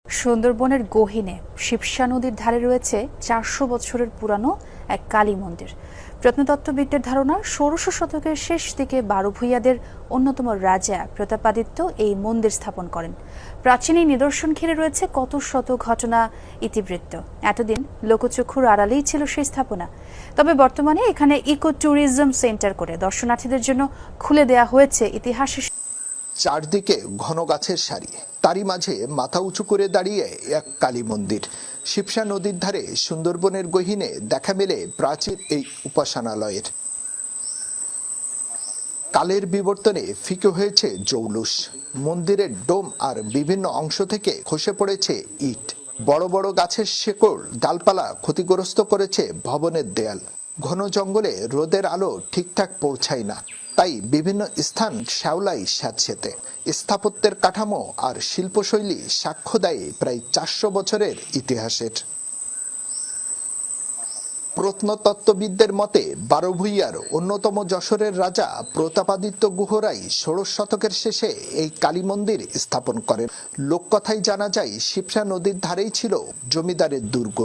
সুন্দরবনের গহীনে শিবসা নদীর ধারে রয়েছে ৪০০ বছরের পুরানো এক কালী মন্দির। প্রত্নতত্ত্ববিদদের ধারণা ১৬শ শতকের শেষ দিকে বারোভূঁইয়াদের অন্যতম রাজা প্রতাপাদিত্য এই মন্দির স্থাপন করেন। প্রাচীন এই নিদর্শন ঘিরে রয়েছে কত শত ঘটনা ইতিবৃত্ত। এতদিন লোকচক্ষুর আড়ালেই ছিল সেই স্থাপনা। তবে বর্তমানে এখানে ইকো ট্যুরিজম সেন্টার করে দর্শনার্থীদের জন্য খুলে দেয়া হয়েছে ইতিহাসের। চারদিকে ঘন গাছের সারি, তারই মাঝে মাথা উঁচু করে দাঁড়িয়ে এক কালী মন্দির। শিবসা নদীর ধারে সুন্দরবনের গহীনে দেখা মেলে প্রাচীন এই উপাসনালয়ের। কালের বিবর্তনে ফিকে হয়েছে জৌলুস, মন্দিরের ডোম আর বিভিন্ন অংশ থেকে খসে পড়েছে ইট। বড় বড় গাছের শেকড় ডালপালা ক্ষতিগ্রস্ত করেছে ভবনের দেয়াল। ঘন জঙ্গলে রোদের আলো ঠিকঠাক পৌঁছায় না, তাই বিভিন্ন স্থান শ্যাওলায় স্যাঁতসেঁতে। স্থাপত্যের কাঠামো আর শিল্পশৈলী সাক্ষ্য দেয় প্রায় ৪০০ বছরের ইতিহাসের। প্রত্নতত্ত্ববিদদের মতে বারোভূঁইয়ার অন্যতম যশোরের রাজা প্রতাপাদিত্য গুহরাই ১৬শ শতকের শেষে এই কালী মন্দির স্থাপন করেন। লোককথায় জানা যায় শিবসা নদীর ধারেই ছিল জমিদারের দুর্গ।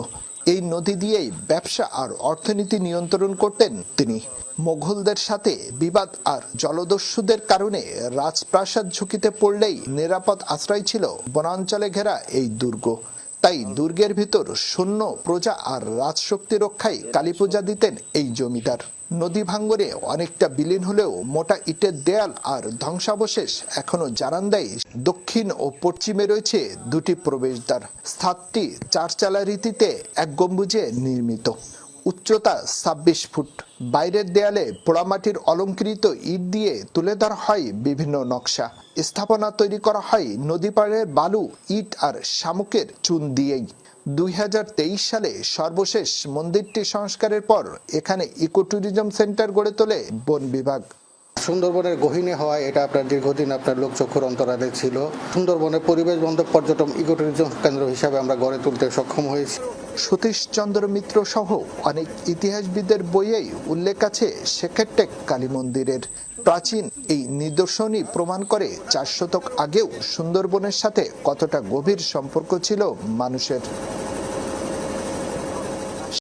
এই নদী দিয়েই ব্যবসা আর অর্থনীতি নিয়ন্ত্রণ করতেন তিনি। মোগলদের সাথে বিবাদ আর জলদস্যুদের কারণে রাজপ্রাসাদ ঝুঁকিতে পড়লেই নিরাপদ আশ্রয় ছিল বনাঞ্চলে ঘেরা এই দুর্গ। তাই দুর্গের ভিতর সৈন্য, প্রজা আর রাজশক্তি রক্ষায় কালী পূজা দিতেন এই জমিদার। নদী ভাঙ্গনে অনেকটা বিলীন হলেও মোটা ইটের দেয়াল আর ধ্বংসাবশেষ এখনো জানান দেয়। দক্ষিণ ও পশ্চিমে রয়েছে দুটি প্রবেশদ্বার। স্থাপটি চারচালা রীতিতে এক গম্বুজে নির্মিত। উচ্চতা ২৬ ফুট। বাইরের দেয়ালে পোড়ামাটির অলঙ্কৃত ইট দিয়ে তুলে ধরা হয় বিভিন্ন নকশা। স্থাপনা তৈরি করা হয় নদী পাড়ের বালু, ইট আর শামুকের চুন দিয়েই। ২০২৩ সালে সর্বশেষ মন্দিরটি সংস্কারের পর এখানে ইকো ট্যুরিজম সেন্টার গড়ে তোলে বন বিভাগ। সুন্দরবনের গহীনে হওয়ায় এটা আপনার দীর্ঘদিন আপনার লোকচক্ষুর অন্তরালে ছিল। সুন্দরবনের পরিবেশ বান্ধব পর্যটন ইকো ট্যুরিজম কেন্দ্র হিসাবে আমরা গড়ে তুলতে সক্ষম হয়েছি। সতীশ চন্দ্র মিত্র সহ অনেক ইতিহাসবিদের বইয়েই উল্লেখ আছে শেখেরটেক কালী মন্দিরের। প্রাচীন এই নিদর্শনই প্রমাণ করে ৪ শতক আগেও সুন্দরবনের সাথে কতটা গভীর সম্পর্ক ছিল মানুষের।